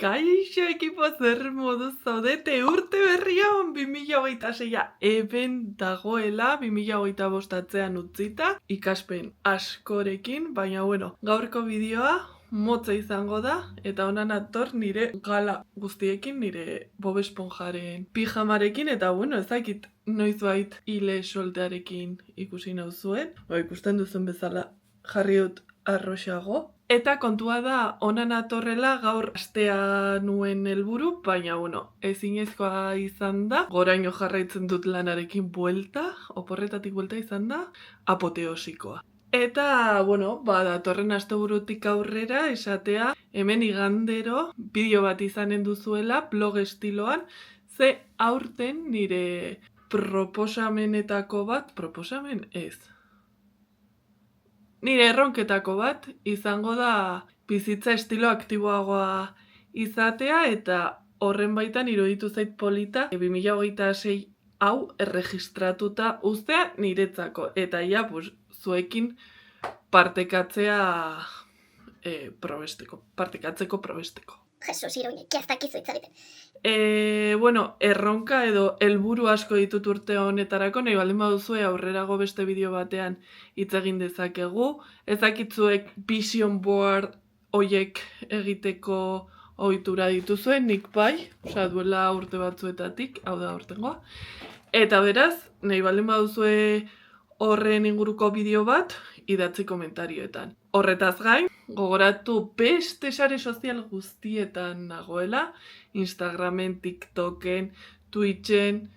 Kaixo ekipo zer moduz zaudete urte berria on 2026a eben dagoela 2025 utzita ikaspen askorekin, baina gaurko bideoa motza izango da eta honan ator nire gala guztiekin, nire Bob Esponjaren pijamarekin eta ezakit noizbait hile soltearekin ikusi nauzuen, ikusten duzen bezala jarri dut arroxago. Eta kontua da, honan atorrela gaur astea nuen helburu, baina ezinezkoa izan da. Goraino jarraitzen dut lanarekin buelta, oporretatik buelta izan da, apoteosikoa. Eta, datorren asteburutik aurrera esatea, hemen igandero bideo bat izanen duzuela, blog estiloan, ze aurten nire proposamenetako bat, proposamen ez. Nire erronketako bat izango da bizitza estilo aktiboagoa izatea eta horren baitan iruditu zait polita 2026 hau erregistratuta uztea niretzako. Eta zuekin partekatzea partekatzeko probesteko. Jesus, iroinek, ez dakizu itzariten. Erronka edo helburu asko ditut urte honetarako, nahi baldin baduzue aurrerago beste bideo batean hitz egin dezakegu. Ezakitzuek vision board hoiek egiteko ohitura dituzuen, nik bai, duela urte batzuetatik, hau da urtengoa. Eta beraz, nahi baldin baduzue horren inguruko bideo bat, idatzi komentarioetan. Horretaz gain, gogoratu beste sare sozial guztietan nagoela, Instagramen, TikToken, Twitchen,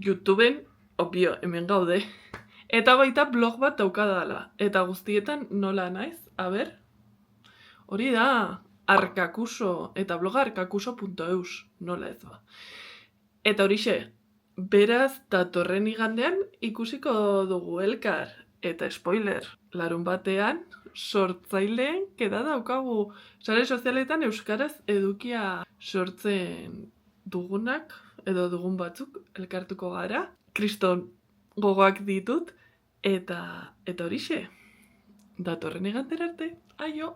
YouTubeen, obvio, hemen gaude. Eta baita blog bat daukadala, eta guztietan nola naiz, hori da, Arkakuso, eta bloga arkakuso.eus, nola ez ba. Eta horixe, beraz, datorren igandean ikusiko dugu elkar, eta spoiler, larun batean, sortzaileen keda daukagu sare sozialetan euskaraz edukia sortzen dugunak, edo dugun batzuk elkartuko gara. Kriston gogoak ditut, eta horixe, datorren igandera arte, aio!